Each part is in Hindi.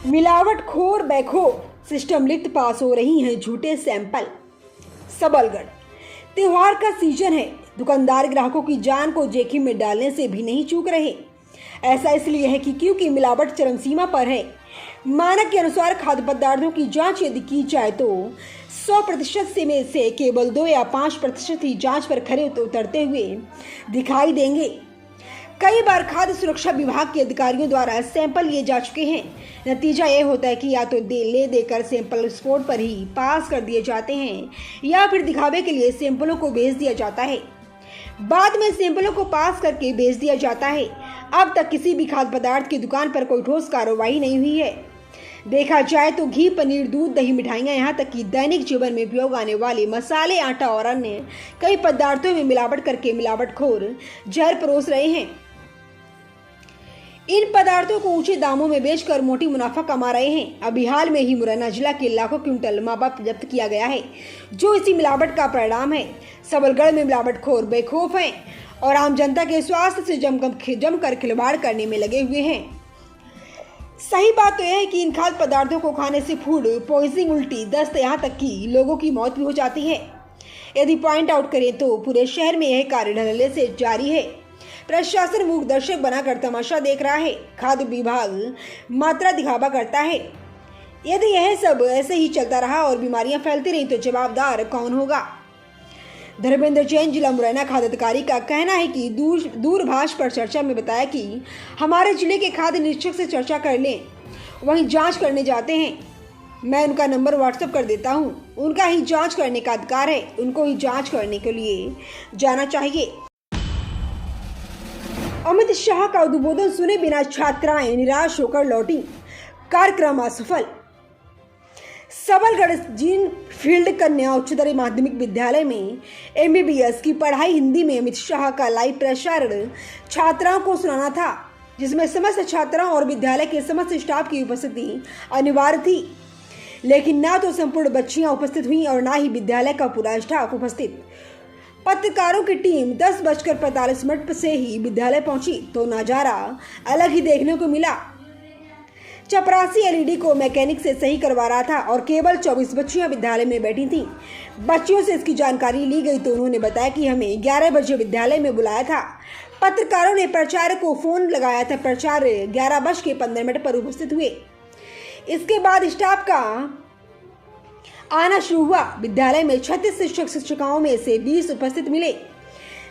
मिलावटखोर बैखो सिस्टम लिफ्ट पास हो रही हैं झूठे सैंपल। सबलगढ़ त्योहार का सीजन है, दुकानदार ग्राहकों की जान को जोखिम में डालने से भी नहीं चूक रहे। ऐसा इसलिए है कि क्योंकि मिलावट चरम सीमा पर है। मानक के अनुसार खाद्य पदार्थों की जांच यदि की जाए तो 100% में से केवल 2 या 5% ही जांच पर खरे उतरते हुए दिखाई देंगे। कई बार खाद्य सुरक्षा विभाग के अधिकारियों द्वारा सैंपल लिए जा चुके हैं। नतीजा ये होता है कि या तो देकर सैंपल स्पॉट पर ही पास कर दिए जाते हैं या फिर दिखावे के लिए सैंपलों को भेज दिया जाता है। बाद में सैंपलों को पास करके भेज दिया जाता है। अब तक किसी भी खाद्य पदार्थ की दुकान पर कोई ठोस कार्रवाई नहीं हुई है। देखा जाए तो घी, पनीर, दूध, दही, मिठाइयाँ, यहाँ तक कि दैनिक जीवन में उपयोग आने वाले मसाले, आटा और अन्य कई पदार्थों में मिलावट करके मिलावटखोर जहर परोस रहे हैं। इन पदार्थों को ऊंचे दामों में बेचकर मोटी मुनाफा कमा रहे हैं। अभी हाल में ही मुरैना जिला के लाखों क्विंटल मावा जब्त किया गया है, जो इसी मिलावट का परिणाम है। सबलगढ़ में मिलावटखोर बेखौफ हैं और आम जनता के स्वास्थ्य से जमकर खिलवाड़ करने में लगे हुए हैं। सही बात तो यह है कि इन खाद्य पदार्थों को खाने से फूड पॉइजनिंग, उल्टी, दस्त, यहाँ तक कि लोगों की मौत भी हो जाती है। यदि पॉइंट आउट करें तो पूरे शहर में यह कार्य ढलने से जारी है। प्रशासन मूक दर्शक बनाकर तमाशा देख रहा है। खाद्य विभाग मात्रा दिखावा करता है। यदि यह सब ऐसे ही चलता रहा और बीमारियां फैलती रही तो जवाबदार कौन होगा? धर्मेंद्र जैन, जिला मुरैना खाद्य अधिकारी का कहना है कि दूरभाष पर चर्चा में बताया कि हमारे जिले के खाद्य निरीक्षक से चर्चा कर लें, वहीं जांच करने जाते हैं। मैं उनका नंबर व्हाट्सएप कर देता हूं। उनका ही जांच करने का अधिकार है, उनको ही जांच करने के लिए जाना चाहिए। अमित शाह का उद्बोधन सुने बिना छात्राएं निराश होकर लौटी, कार्यक्रम असफल। सबलगढ़ जीन फील्ड कन्या उच्चतर माध्यमिक विद्यालय में MBBS की पढ़ाई हिंदी में अमित शाह का लाइव प्रसारण छात्राओं को सुनाना था, जिसमें समस्त छात्राओं और विद्यालय के समस्त स्टाफ की उपस्थिति अनिवार्य थी। लेकिन ना तो संपूर्ण बच्चियां उपस्थित हुई और ना ही विद्यालय का पूरा स्टाफ उपस्थित। पत्रकारों की टीम 10:45 से ही विद्यालय पहुंची तो नजारा अलग ही देखने को मिला। चपरासी LED को मैकेनिक से सही करवा रहा था और केवल 24 बच्चियां विद्यालय में बैठी थीं। बच्चियों से इसकी जानकारी ली गई तो उन्होंने बताया कि हमें 11 बजे विद्यालय में बुलाया था। पत्रकारों ने प्राचार्य को फोन लगाया था। प्राचार्य 11:15 पर उपस्थित हुए। इसके बाद स्टाफ का आना शुरू हुआ। विद्यालय में 36 शिक्षक शिक्षिकाओं में से 20 उपस्थित मिले,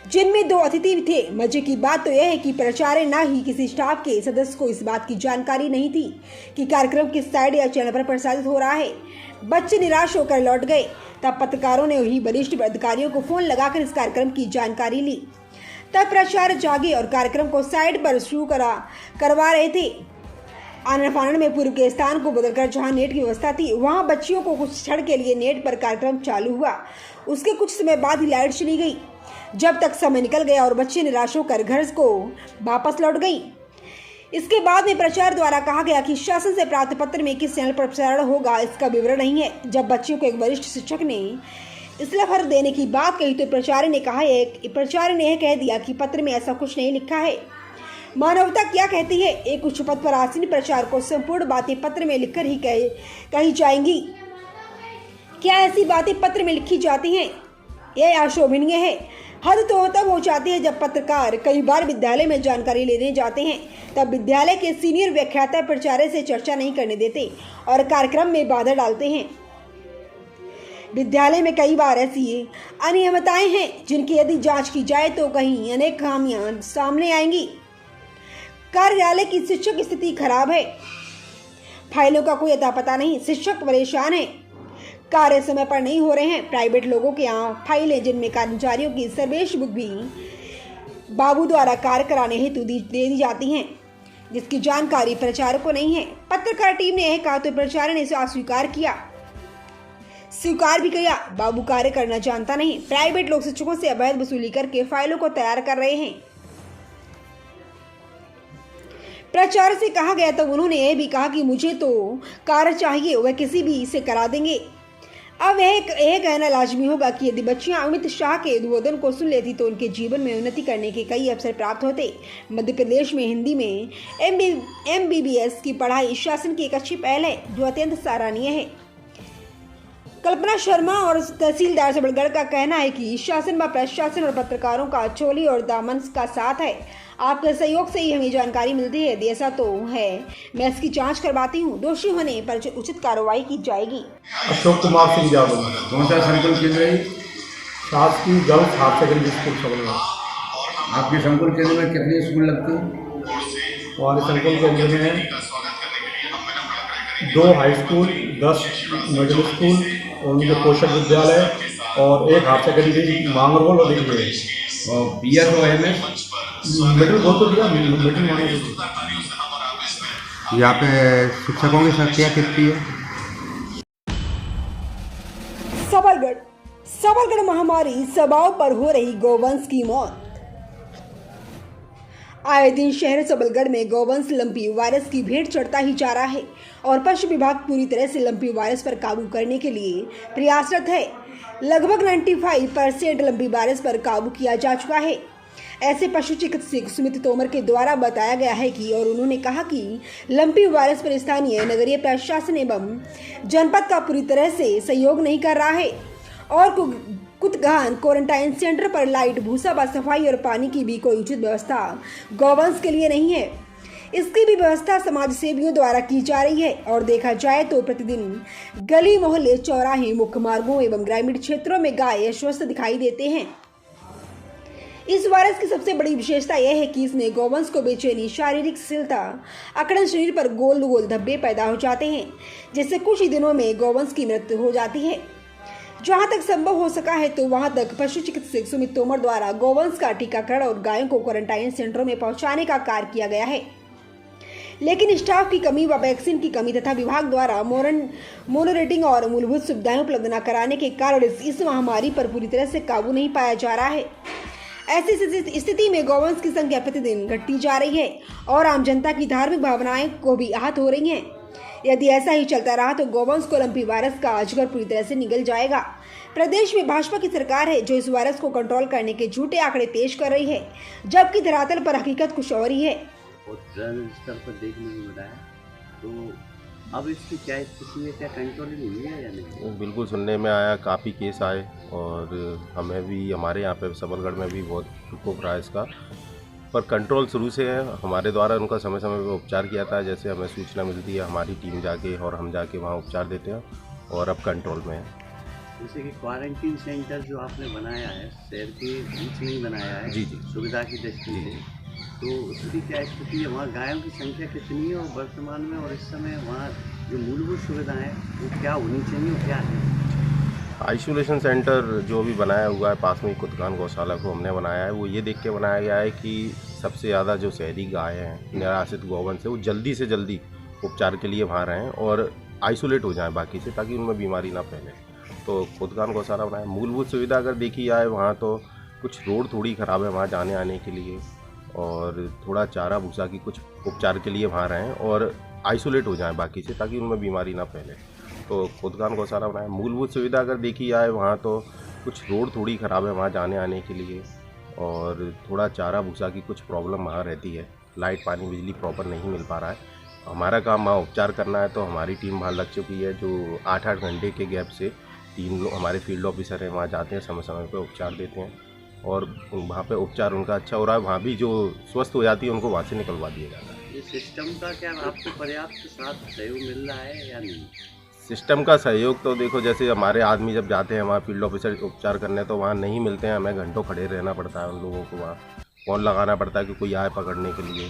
जिनमें 2 अतिथि थे। मजे की बात तो यह है कि प्राचार्य ना ही किसी स्टाफ के सदस्य को इस बात की जानकारी नहीं थी कि कार्यक्रम किस साइड या चैनल पर प्रसारित हो रहा है। बच्चे निराश होकर लौट गए। तब पत्रकारों ने वही वरिष्ठ अधिकारियों को फोन लगाकर इस कार्यक्रम की जानकारी ली। तब प्राचार्य जागे और कार्यक्रम को साइड पर शुरू करवा रहे थे। आनन फानन में पूर्व के स्थान को बदलकर जहां नेट की व्यवस्था थी, वहां बच्चियों को कुछ क्षण के लिए नेट पर कार्यक्रम चालू हुआ। उसके कुछ समय बाद ही लाइट चली गई। जब तक समय निकल गया और बच्चे निराश होकर घर को वापस लौट गई। इसके बाद में प्राचार्य द्वारा कहा गया कि शासन से प्राप्त पत्र में किस चैनल पर प्रसारण होगा, इसका विवरण नहीं है। जब बच्चियों को एक वरिष्ठ शिक्षक ने इसलिए फर्क देने की बात कही तो प्राचार्य ने यह कह दिया कि पत्र में ऐसा कुछ नहीं लिखा है। मानवता क्या कहती है? एक उच्च पद पर आसीन प्राचार्य को संपूर्ण बातें पत्र में लिखकर ही कही जाएंगी। क्या ऐसी बातें पत्र में लिखी जाती हैं? यह अशोभनीय है। हद तो तब हो जाती है जब पत्रकार कई बार विद्यालय में जानकारी लेने जाते हैं, तब विद्यालय के सीनियर व्याख्याता प्राचार्य से चर्चा नहीं करने देते और कार्यक्रम में बाधा डालते हैं। विद्यालय में कई बार ऐसी अनियमितताएं हैं जिनकी यदि जांच की जाए तो कहीं अनेक खामियां सामने आएंगी। कार्यालय की शिक्षक स्थिति खराब है। फाइलों का कोई अता पता नहीं। शिक्षक परेशान है। कार्य समय पर नहीं हो रहे हैं। प्राइवेट लोगों के यहाँ फाइलें जिनमें कर्मचारियों की सर्वेश बुक भी बाबू द्वारा कार्य कराने हेतु दे दी जाती हैं, जिसकी जानकारी प्राचार्य को नहीं है। पत्रकार टीम ने यह कहा तो प्राचार्य ने इसे अस्वीकार भी किया। बाबू कार्य करना जानता नहीं। प्राइवेट लोग शिक्षकों से अवैध वसूली करके फाइलों को तैयार कर रहे हैं। प्राचार्य से कहा गया तो उन्होंने यह भी कहा कि मुझे तो कार्य चाहिए, वह किसी भी से करा देंगे। अब यह कहना लाजमी होगा कि यदि बच्चियां अमित शाह के उद्बोधन को सुन लेती तो उनके जीवन में उन्नति करने के कई अवसर प्राप्त होते। मध्य प्रदेश में हिंदी में MBBS की पढ़ाई शासन की एक अच्छी पहल है जो अत्यंत सराहनीय है। कल्पना शर्मा और तहसीलदार सबलगढ़ का कहना है कि शासन व प्रशासन और पत्रकारों का चोली और दामन का साथ है। आपके सहयोग से ही हमें जानकारी मिलती है। यदि ऐसा तो है, मैं इसकी जांच करवाती हूँ। दोषी होने पर उचित कार्रवाई की जाएगी। अशोक कुमार सिंह यादव। कौन सा संकुल केंद्र है? शासकीय girls higher secondary school Sabalgarh. आपके संकुल केंद्र में कितने स्कूल लगते हैं? हमारे संकुल केंद्र में 2 हाई स्कूल, 10 मिडिल स्कूल और उनके पोषक विद्यालय और 1 हायर सेकेंडरी मांगरोल और दिल्ली। और BS और MS मिडिल बोल तो दिया, मिडिल मांगरोल। यहाँ पे शिक्षकों की संख्या कितनी है? सबलगढ़ महामारी सबाओं पर हो रही गौवंश की मौत। आए दिन शहर सबलगढ़ में गौवंश लंपी वायरस की भेंट चढ़ता ही जा रहा है और पशु विभाग पूरी तरह से लंपी वायरस पर काबू करने के लिए प्रयासरत है। लगभग 95% लंपी वायरस पर काबू किया जा चुका है। ऐसे पशु चिकित्सक सुमित तोमर के द्वारा बताया गया है कि और उन्होंने कहा कि लंपी वायरस पर स्थानीय नगरीय प्रशासन एवं जनपद का पूरी तरह से सहयोग नहीं कर रहा है और कुतगान क्वारंटाइन सेंटर पर लाइट, भूसा व सफाई और पानी की भी कोई उचित व्यवस्था गौवंश के लिए नहीं है। इसकी भी व्यवस्था समाज सेवियों द्वारा की जा रही है और देखा जाए तो प्रतिदिन गली मोहल्ले, चौराहे, मुख्य मार्गों एवं ग्रामीण क्षेत्रों में गाय अस्वस्थ दिखाई देते हैं। इस वायरस की सबसे बड़ी विशेषता यह है कि इसमें गौवंश को बेचैनी, शारीरिक शिथिलता, अकड़न, शरीर पर गोल गोल धब्बे पैदा हो जाते हैं जिससे कुछ ही दिनों में गौवंश की मृत्यु हो जाती है। जहां तक संभव हो सका है तो वहां तक पशु चिकित्सक सुमित तोमर द्वारा गौवंश का टीकाकरण और गायों को क्वारंटाइन सेंटरों में पहुंचाने का कार्य किया गया है। लेकिन स्टाफ की कमी व वैक्सीन की कमी तथा विभाग द्वारा मॉनिटरिंग और मूलभूत सुविधाएं उपलब्ध न कराने के कारण इस महामारी पर पूरी तरह से काबू नहीं पाया जा रहा है। ऐसी स्थिति में गौवंश की संख्या प्रतिदिन घटती जा रही है और आम जनता की धार्मिक भावनाएं को भी आहत हो रही हैं। यदि ऐसा ही चलता रहा तो गौवंश को लंपी वायरस का अजगर पूरी तरह से निगल जाएगा। प्रदेश में भाजपा की सरकार है जो इस वायरस को कंट्रोल करने के झूठे आंकड़े पेश कर रही है, जबकि धरातल पर हकीकत कुछ और ही है। और स्तर पर देखने को मिला है, तो अब इसकी क्या स्थिति है, क्या कंट्रोलिंग हुई है या नहीं? बिल्कुल सुनने में आया, काफ़ी केस आए और हमें भी, हमारे यहाँ पे सबलगढ़ में भी बहुत प्रकोप रहा है इसका, पर कंट्रोल शुरू से है। हमारे द्वारा उनका समय समय पर उपचार किया था। जैसे हमें सूचना मिलती है हमारी टीम जाके और हम जाके वहाँ उपचार देते हैं और अब कंट्रोल में है। जैसे कि क्वारंटीन सेंटर जो आपने बनाया है, शहर के बीच में ही बनाया है, जी जी, सुविधा की दृष्टि से, तो उसकी क्या स्थिति है? वहाँ गायों की संख्या कितनी है और वर्तमान में और इस समय वहाँ जो मूलभूत सुविधाएँ वो क्या होनी चाहिए और क्या है? आइसोलेशन सेंटर जो भी बनाया हुआ है पास में कुतगान गौशाला को हमने बनाया है, वो ये देख के बनाया गया है कि सबसे ज़्यादा जो शहरी गाय हैं, निराश्रित गौवंश है, वो जल्दी से जल्दी उपचार के लिए वहाँ रहें और आइसोलेट हो जाएं बाकी से, ताकि उनमें बीमारी ना फैले। तो कुतगान गौशाला बनाया। मूलभूत सुविधा अगर देखी जाए वहाँ तो कुछ रोड थोड़ी ख़राब है वहाँ जाने आने के लिए, और थोड़ा चारा भूसा की कुछ उपचार के लिए वहाँ रहें और आइसोलेट हो जाएँ बाकी से, ताकि उनमें बीमारी ना फैले। तो कुतगान गौशाला बनाया। मूलभूत सुविधा अगर देखी जाए वहाँ तो कुछ रोड थोड़ी ख़राब है वहाँ जाने आने के लिए, और थोड़ा चारा भूसा की कुछ प्रॉब्लम वहाँ रहती है। लाइट, पानी, बिजली प्रॉपर नहीं मिल पा रहा है। हमारा काम वहाँ उपचार करना है, तो हमारी टीम वहाँ लग चुकी है, जो 8-8 घंटे के गैप से 3 लोग हमारे फील्ड ऑफिसर हैं वहाँ जाते हैं, समय समय पर उपचार देते हैं और वहाँ पे उपचार उनका अच्छा हो रहा है। वहाँ भी जो स्वस्थ हो जाती है उनको वहाँ से निकलवा दिया जाता है। ये सिस्टम का क्या आपको पर्याप्त साथ सहयोग मिल रहा है या नहीं? सिस्टम का सहयोग तो देखो, जैसे हमारे आदमी जब जाते हैं वहाँ फील्ड ऑफिसर उपचार करने, तो वहाँ नहीं मिलते हैं, हमें घंटों खड़े रहना पड़ता है उन लोगों को, वहाँ फ़ोन लगाना पड़ता है कि कोई आए पकड़ने के लिए।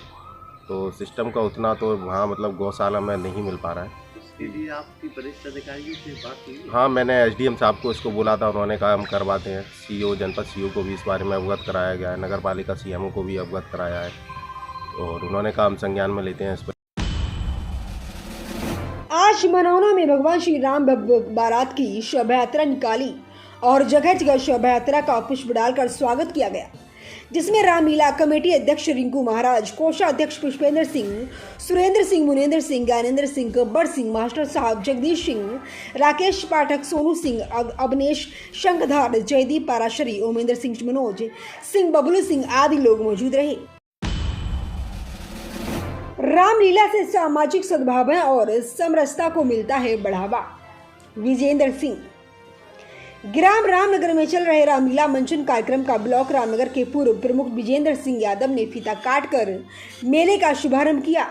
तो सिस्टम का उतना तो वहाँ मतलब गौशाला में नहीं मिल पा रहा है। इसके लिए आपकी वरिष्ठ अधिकारियों से बात हुई? हाँ, मैंने SDM साहब को इसको बोला था, उन्होंने कहा हम करवाते हैं। CO, जनपद CO को भी इस बारे में अवगत कराया गया है, नगर पालिका CMO को भी अवगत कराया है और उन्होंने कहा हम संज्ञान में लेते हैं इस पर। आज मनौना में भगवान श्री राम बारात की शोभा यात्रा निकाली और जगह जगह शोभा यात्रा का पुष्प डालकर स्वागत किया गया, जिसमें रामलीला कमेटी अध्यक्ष रिंकू महाराज, कोषाध्यक्ष पुष्पेंद्र सिंह, सुरेंद्र सिंह, मुनेंद्र सिंह, ज्ञानेंद्र सिंह, गब्बर सिंह, मास्टर साहब, जगदीश सिंह, राकेश पाठक, सोनू सिंह, अवनेश शंखधार, जयदीप पाराशरी, ओमेंद्र सिंह, मनोज सिंह, बबलू सिंह आदि लोग मौजूद रहे। रामलीला से सामाजिक सद्भाव और समरसता को मिलता है बढ़ावा। विजेंद्र सिंह। ग्राम रामनगर में चल रहे रामलीला मंचन कार्यक्रम का ब्लॉक रामनगर के पूर्व प्रमुख विजेंद्र सिंह यादव ने फीता काटकर मेले का शुभारंभ किया।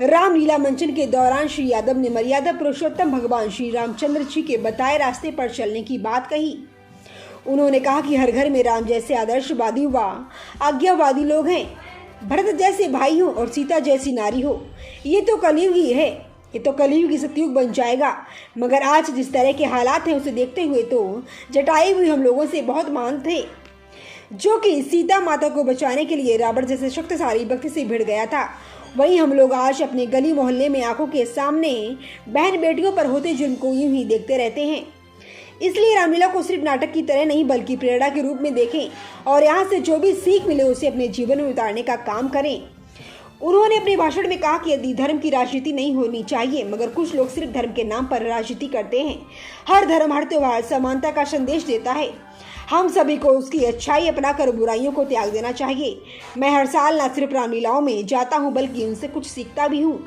रामलीला मंचन के दौरान श्री यादव ने मर्यादा पुरुषोत्तम भगवान श्री रामचंद्र जी के बताए रास्ते पर चलने की बात कही। उन्होंने कहा कि हर घर में राम जैसे आदर्शवादी व आज्ञावादी लोग हैं, भरत जैसे भाई हो और सीता जैसी नारी हो। ये तो कलयुग ही है, ये तो कलयुग की सतयुग बन जाएगा। मगर आज जिस तरह के हालात हैं उसे देखते हुए तो जटायु भी हम लोगों से बहुत मान थे, जो कि सीता माता को बचाने के लिए रावण जैसे शक्तिशाली व्यक्ति से भिड़ गया था। वहीं हम लोग आज अपने गली मोहल्ले में आंखों के सामने बहन बेटियों पर होते जुल्म को यूं ही देखते रहते हैं। इसलिए रामलीला को सिर्फ नाटक की तरह नहीं बल्कि प्रेरणा के रूप में देखें और यहाँ से जो भी सीख मिले उसे अपने जीवन में उतारने का काम करें। उन्होंने अपने भाषण में कहा कि यदि धर्म की राजनीति नहीं होनी चाहिए, मगर कुछ लोग सिर्फ धर्म के नाम पर राजनीति करते हैं। हर धर्म, हर त्योहार समानता का संदेश देता है। हम सभी को उसकी अच्छाई अपनाकर बुराइयों को त्याग देना चाहिए। मैं हर साल न सिर्फ रामलीलाओं में जाता हूँ बल्कि उनसे कुछ सीखता भी हूँ।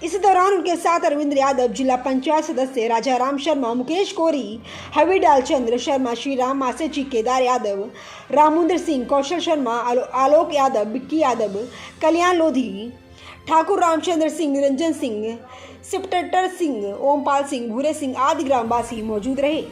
इस दौरान उनके साथ अरविंद यादव, जिला पंचायत सदस्य राजा राम शर्मा, मुकेश कोरी, हविडाल चंद्र शर्मा, श्री राम मासेची, केदार यादव, रामुंद्र सिंह, कौशल शर्मा, आलोक यादव, बिक्की यादव, कल्याण लोधी, ठाकुर रामचंद्र सिंह, निरंजन सिंह, सिपटटर सिंह, ओमपाल सिंह, भूरे सिंह आदि ग्रामवासी मौजूद रहे।